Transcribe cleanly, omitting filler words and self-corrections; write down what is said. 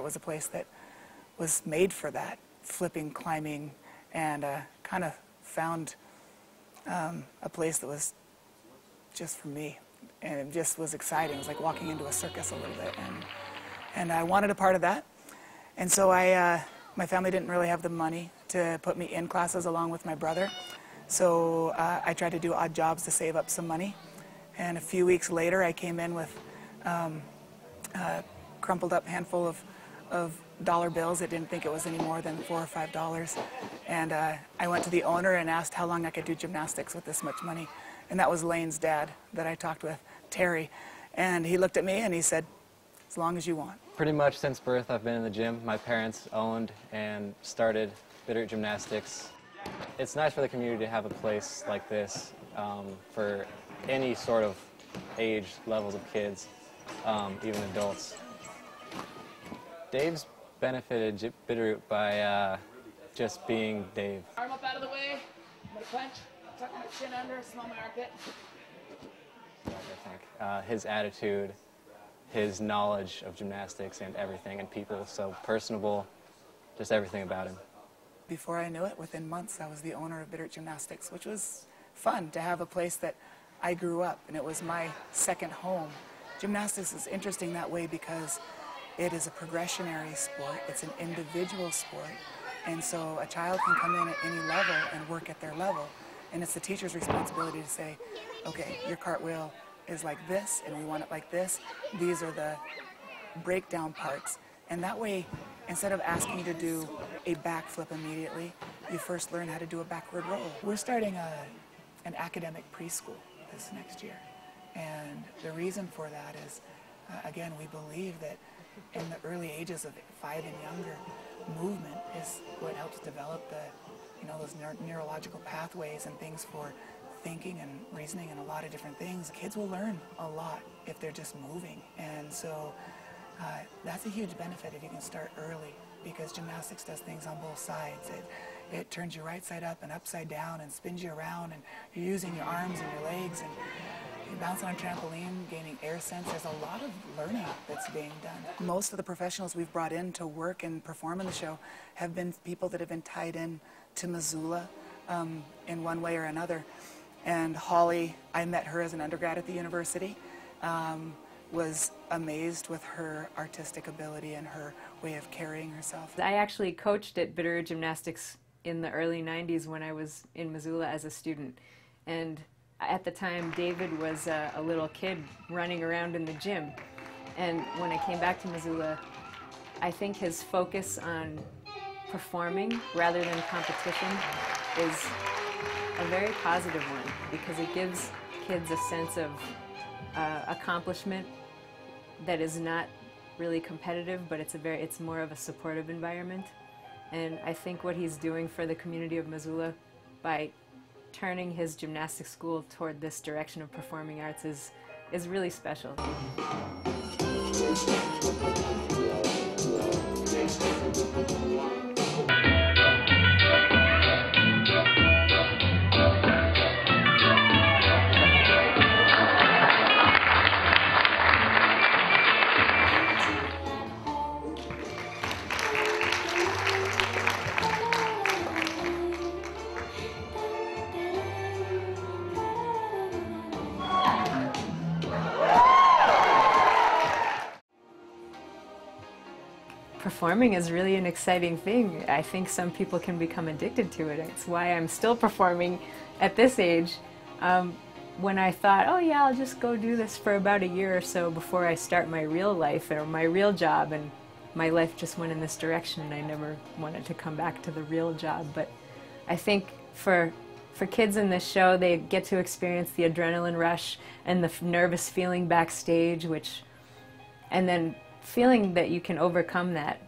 it was a place that was made for that, flipping, climbing, and kind of found a place that was just for me. And it just was exciting. It was like walking into a circus a little bit. And I wanted a part of that. And so my family didn't really have the money to put me in classes along with my brother. So I tried to do odd jobs to save up some money. And a few weeks later, I came in with a crumpled up handful of dollar bills. I didn't think it was any more than $4 or $5. And I went to the owner and asked how long I could do gymnastics with this much money. And that was Lane's dad that I talked with, Terry. And he looked at me and he said, as long as you want. Pretty much since birth, I've been in the gym. My parents owned and started Bitterroot Gymnastics. It's nice for the community to have a place like this for any sort of age levels of kids, even adults. Dave's benefited Bitterroot by just being Dave. Arm up out of the way. I'm going to punch. Tuck my chin under, smell my armpit. I think his attitude, his knowledge of gymnastics and everything and people, so personable, just everything about him. Before I knew it, within months, I was the owner of Bitterroot Gymnastics, which was fun to have a place that I grew up, and it was my second home. Gymnastics is interesting that way because it is a progressionary sport. It's an individual sport, and so a child can come in at any level and work at their level. And it's the teacher's responsibility to say, okay, your cartwheel is like this, and we want it like this. These are the breakdown parts. And that way, instead of asking you to do a backflip immediately, you first learn how to do a backward roll. We're starting an academic preschool this next year. And the reason for that is, again, we believe that in the early ages of 5 and younger, movement is what helps develop those neurological pathways and things for thinking and reasoning and a lot of different things. Kids will learn a lot if they're just moving. And so that's a huge benefit if you can start early, because gymnastics does things on both sides. It turns you right side up and upside down and spins you around, and you're using your arms and your legs, and you're bouncing on a trampoline, gaining air sense. There's a lot of learning that's being done. Most of the professionals we've brought in to work and perform in the show have been people that have been tied in to Missoula in one way or another. And Holly, I met her as an undergrad at the university, was amazed with her artistic ability and her way of carrying herself. I actually coached at Bitterroot Gymnastics in the early 90s when I was in Missoula as a student. And at the time, David was a little kid running around in the gym. And when I came back to Missoula, I think his focus on performing rather than competition is a very positive one, because it gives kids a sense of accomplishment that is not really competitive, but it's more of a supportive environment. And I think what he's doing for the community of Missoula by turning his gymnastics school toward this direction of performing arts is really special. Performing is really an exciting thing. I think some people can become addicted to it. It's why I'm still performing at this age. When I thought, oh yeah, I'll just go do this for about a year or so before I start my real life or my real job, and my life just went in this direction and I never wanted to come back to the real job. But I think for kids in this show, they get to experience the adrenaline rush and the nervous feeling backstage, and then feeling that you can overcome that